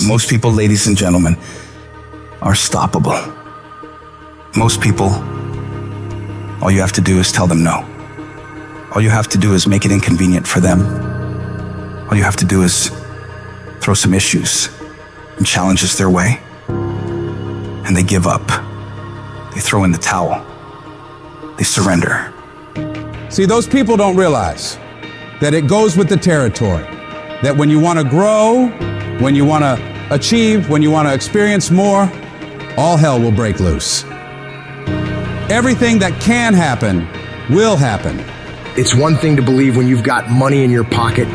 Most people, ladies and gentlemen, are stoppable. Most people, all you have to do is tell them no. All you have to do is make it inconvenient for them. All you have to do is throw some issues and challenges their way, and they give up. They throw in the towel. They surrender. See, those people don't realize that it goes with the territory. That when you want to grow, when you want to achieve, when you want to experience more, all hell will break loose. Everything that can happen will happen. It's one thing to believe when you've got money in your pocket.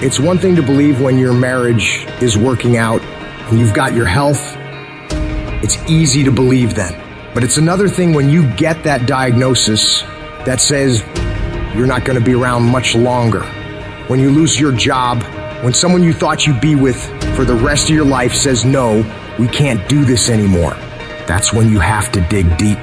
It's one thing to believe when your marriage is working out and you've got your health. It's easy to believe then. But it's another thing when you get that diagnosis that says you're not going to be around much longer. When you lose your job, when someone you thought you'd be with for the rest of your life says, no, we can't do this anymore. That's when you have to dig deep.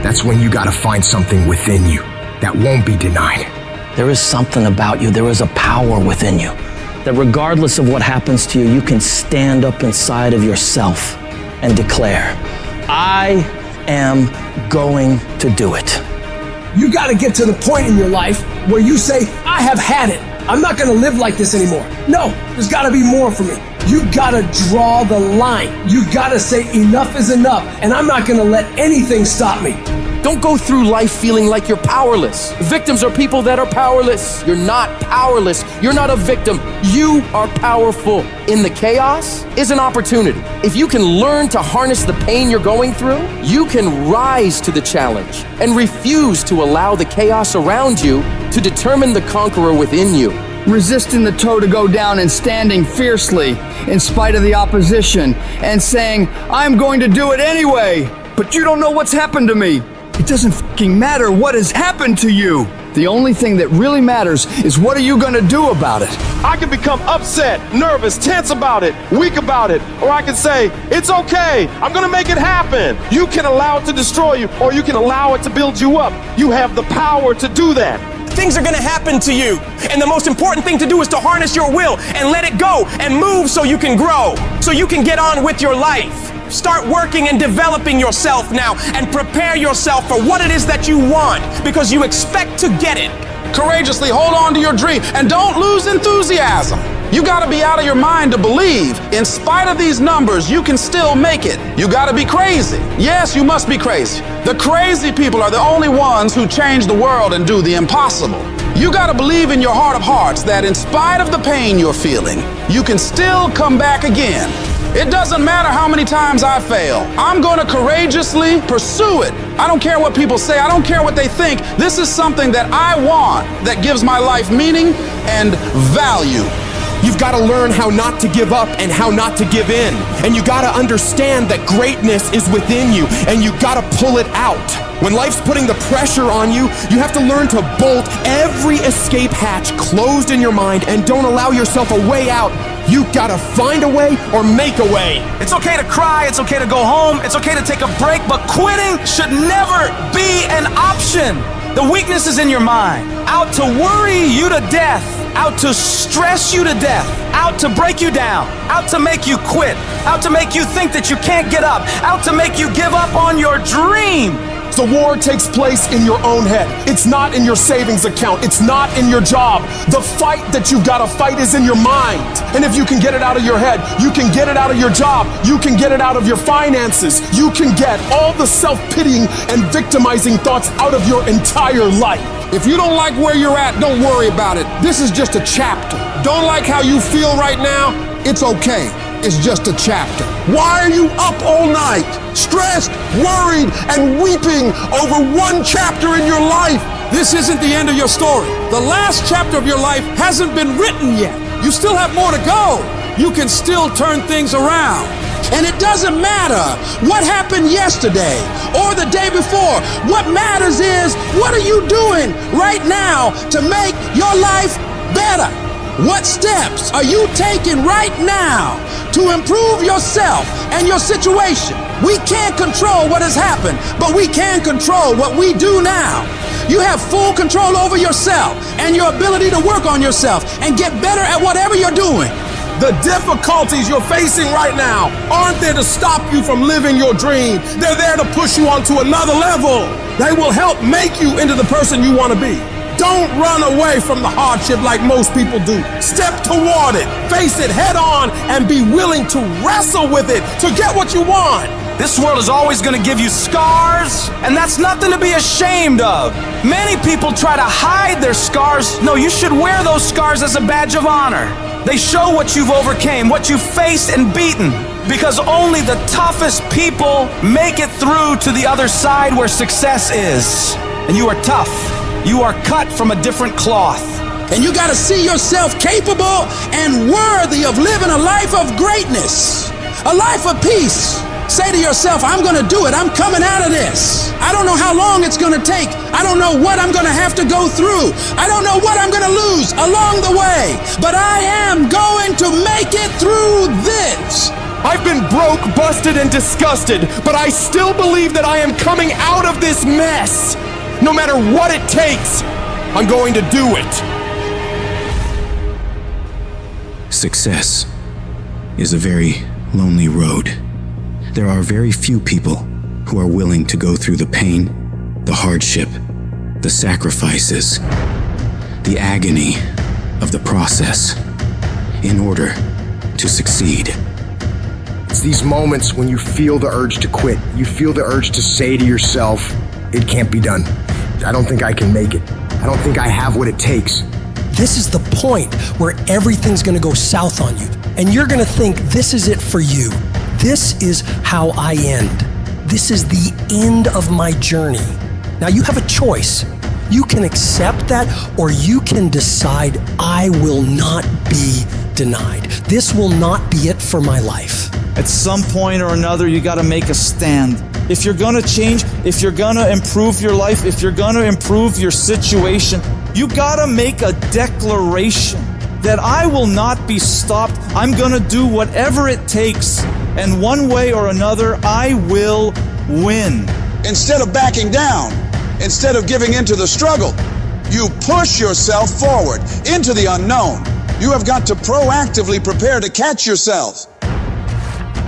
That's when you got to find something within you that won't be denied. There is something about you. There is a power within you that regardless of what happens to you, you can stand up inside of yourself and declare, I am going to do it. You got to get to the point in your life where you say, I have had it. I'm not going to live like this anymore. No, there's got to be more for me. You got to draw the line. You got to say enough is enough, and I'm not going to let anything stop me. Don't go through life feeling like you're powerless. Victims are people that are powerless. You're not powerless. You're not a victim. You are powerful. In the chaos is an opportunity. If you can learn to harness the pain you're going through, you can rise to the challenge and refuse to allow the chaos around you to determine the conqueror within you. Resisting the toe to go down and standing fiercely in spite of the opposition and saying, I'm going to do it anyway, but you don't know what's happened to me. It doesn't fucking matter what has happened to you. The only thing that really matters is what are you gonna do about it? I can become upset, nervous, tense about it, weak about it, or I can say, it's okay, I'm gonna make it happen. You can allow it to destroy you, or you can allow it to build you up. You have the power to do that. Things are gonna happen to you, and the most important thing to do is to harness your will and let it go and move so you can grow, so you can get on with your life. Start working and developing yourself now and prepare yourself for what it is that you want, because you expect to get it. Courageously hold on to your dream and don't lose enthusiasm. You gotta be out of your mind to believe. In spite of these numbers, you can still make it. You gotta be crazy. Yes, you must be crazy. The crazy people are the only ones who change the world and do the impossible. You gotta believe in your heart of hearts that in spite of the pain you're feeling, you can still come back again. It doesn't matter how many times I fail. I'm going to courageously pursue it. I don't care what people say. I don't care what they think. This is something that I want that gives my life meaning and value. You've got to learn how not to give up and how not to give in. And you got to understand that greatness is within you, and you got to pull it out. When life's putting the pressure on you, you have to learn to bolt every escape hatch closed in your mind and don't allow yourself a way out. You gotta find a way or make a way. It's okay to cry, it's okay to go home, it's okay to take a break, but quitting should never be an option. The weakness is in your mind, out to worry you to death, out to stress you to death, out to break you down, out to make you quit, out to make you think that you can't get up, out to make you give up on your dream. The war takes place in your own head. It's not in your savings account. It's not in your job. The fight that you've got to fight is in your mind. And if you can get it out of your head, you can get it out of your job. You can get it out of your finances. You can get all the self-pitying and victimizing thoughts out of your entire life. If you don't like where you're at, don't worry about it. This is just a chapter. Don't like how you feel right now? It's okay. It's just a chapter. Why are you up all night, stressed, worried, and weeping over one chapter in your life? This isn't the end of your story. The last chapter of your life hasn't been written yet. You still have more to go. You can still turn things around. And it doesn't matter what happened yesterday or the day before. What matters is, what are you doing right now to make your life better? What steps are you taking right now to improve yourself and your situation? We can't control what has happened, but we can control what we do now. You have full control over yourself and your ability to work on yourself and get better at whatever you're doing. The difficulties you're facing right now aren't there to stop you from living your dream. They're there to push you onto another level. They will help make you into the person you want to be. Don't run away from the hardship like most people do. Step toward it, face it head on, and be willing to wrestle with it to get what you want. This world is always going to give you scars, and that's nothing to be ashamed of. Many people try to hide their scars. No, you should wear those scars as a badge of honor. They show what you've overcame, what you've faced and beaten, because only the toughest people make it through to the other side where success is. And you are tough. You are cut from a different cloth. And you got to see yourself capable and worthy of living a life of greatness, a life of peace. Say to yourself, I'm going to do it. I'm coming out of this. I don't know how long it's going to take. I don't know what I'm going to have to go through. I don't know what I'm going to lose along the way. But I am going to make it through this. I've been broke, busted, and disgusted, but I still believe that I am coming out of this mess. No matter what it takes, I'm going to do it. Success is a very lonely road. There are very few people who are willing to go through the pain, the hardship, the sacrifices, the agony of the process in order to succeed. It's these moments when you feel the urge to quit. You feel the urge to say to yourself, it can't be done. I don't think I can make it. I don't think I have what it takes. This is the point where everything's going to go south on you. And you're going to think this is it for you. This is how I end. This is the end of my journey. Now you have a choice. You can accept that, or you can decide I will not be denied. This will not be it for my life. At some point or another, you got to make a stand. If you're going to change, if you're going to improve your life, if you're going to improve your situation, you got to make a declaration that I will not be stopped. I'm going to do whatever it takes. And one way or another, I will win. Instead of backing down, instead of giving into the struggle, you push yourself forward into the unknown. You have got to proactively prepare to catch yourself.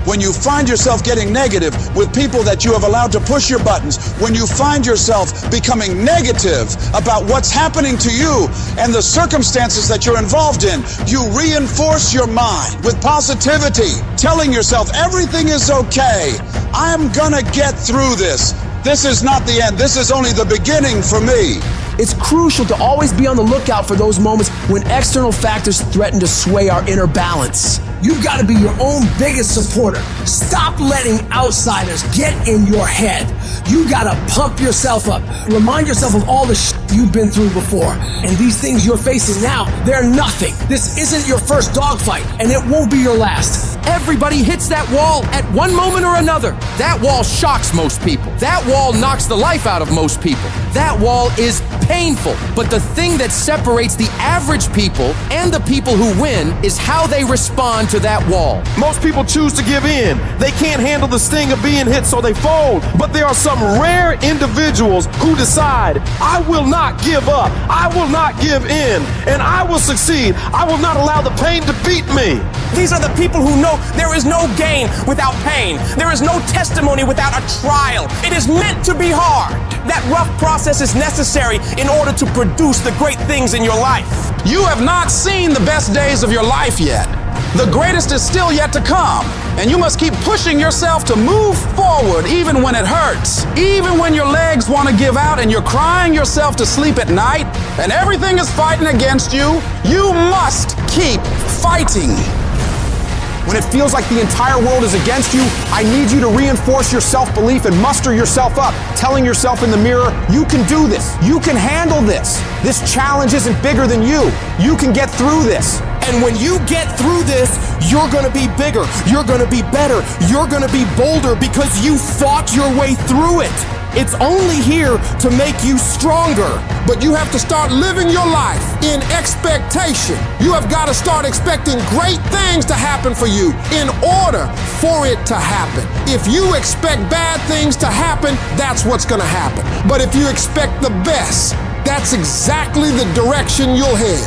When you find yourself getting negative with people that you have allowed to push your buttons, when you find yourself becoming negative about what's happening to you and the circumstances that you're involved in, you reinforce your mind with positivity, telling yourself everything is okay. I'm gonna get through this. This is not the end. This is only the beginning for me. It's crucial to always be on the lookout for those moments when external factors threaten to sway our inner balance. You've got to be your own biggest supporter. Stop letting outsiders get in your head. You got to pump yourself up. Remind yourself of all the shit you've been through before. And these things you're facing now, they're nothing. This isn't your first dogfight, and it won't be your last. Everybody hits that wall at one moment or another. That wall shocks most people. That wall knocks the life out of most people. That wall is painful. But the thing that separates the average people and the people who win is how they respond to that wall. Most people choose to give in. They can't handle the sting of being hit, so they fold. But there are some rare individuals who decide, I will not give up. I will not give in. And I will succeed. I will not allow the pain to beat me. These are the people who know there is no gain without pain. There is no testimony without a trial. It is meant to be hard. That rough process is necessary in order to produce the great things in your life. You have not seen the best days of your life yet. The greatest is still yet to come. And you must keep pushing yourself to move forward even when it hurts. Even when your legs want to give out and you're crying yourself to sleep at night and everything is fighting against you, you must keep fighting. When it feels like the entire world is against you, I need you to reinforce your self-belief and muster yourself up, telling yourself in the mirror, you can do this. You can handle this. This challenge isn't bigger than you. You can get through this. And when you get through this, you're gonna be bigger, you're gonna be better, you're gonna be bolder because you fought your way through it. It's only here to make you stronger. But you have to start living your life in expectation. You have got to start expecting great things to happen for you in order for it to happen. If you expect bad things to happen, that's what's going to happen. But if you expect the best, that's exactly the direction you'll head.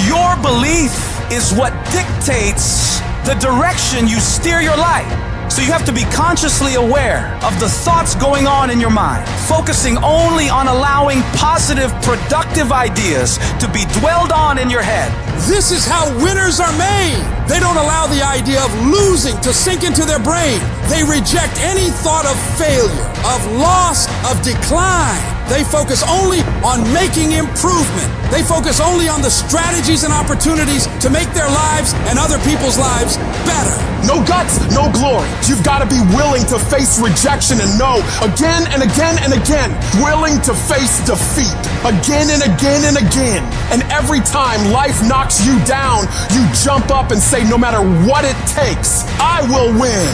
Your belief is what dictates the direction you steer your life. So you have to be consciously aware of the thoughts going on in your mind, focusing only on allowing positive, productive ideas to be dwelled on in your head. This is how winners are made. They don't allow the idea of losing to sink into their brain. They reject any thought of failure, of loss, of decline. They focus only on making improvement. They focus only on the strategies and opportunities to make their lives and other people's lives better. No guts, no glory. You've got to be willing to face rejection and no again and again and again. Willing to face defeat again and again and again. And every time life knocks you down, you jump up and say, no matter what it takes, I will win.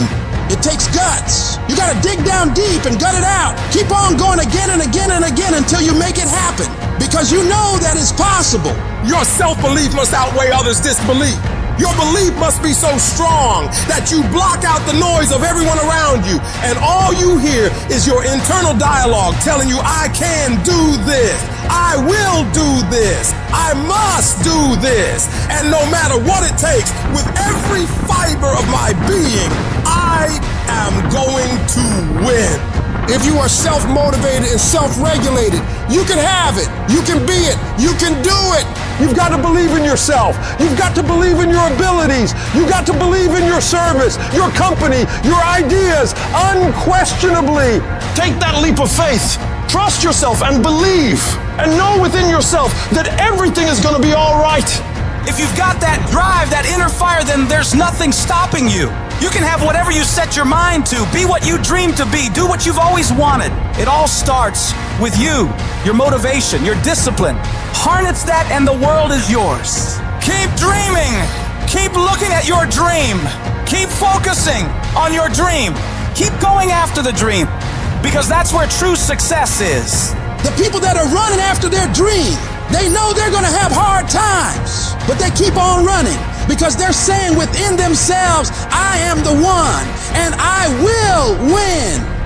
It takes guts. You gotta dig down deep and gut it out. Keep on going again and again and again until you make it happen. Because you know that it's possible. Your self-belief must outweigh others' disbelief. Your belief must be so strong that you block out the noise of everyone around you. And all you hear is your internal dialogue telling you, I can do this. I will do this. I must do this. And no matter what it takes, with every fiber of my being, I am going to win. If you are self-motivated and self-regulated, you can have it. You can be it. You can do it. You've got to believe in yourself. You've got to believe in your abilities. You've got to believe in your service, your company, your ideas, unquestionably. Take that leap of faith. Trust yourself and believe. And know within yourself that everything is going to be all right. If you've got that drive, that inner fire, then there's nothing stopping you. You can have whatever you set your mind to. Be what you dream to be. Do what you've always wanted. It all starts with you, your motivation, your discipline. Harness that and the world is yours. Keep dreaming. Keep looking at your dream. Keep focusing on your dream. Keep going after the dream, because that's where true success is. The people that are running after their dream, they know they're gonna have hard times, but they keep on running because they're saying within themselves, I am the one and I will win.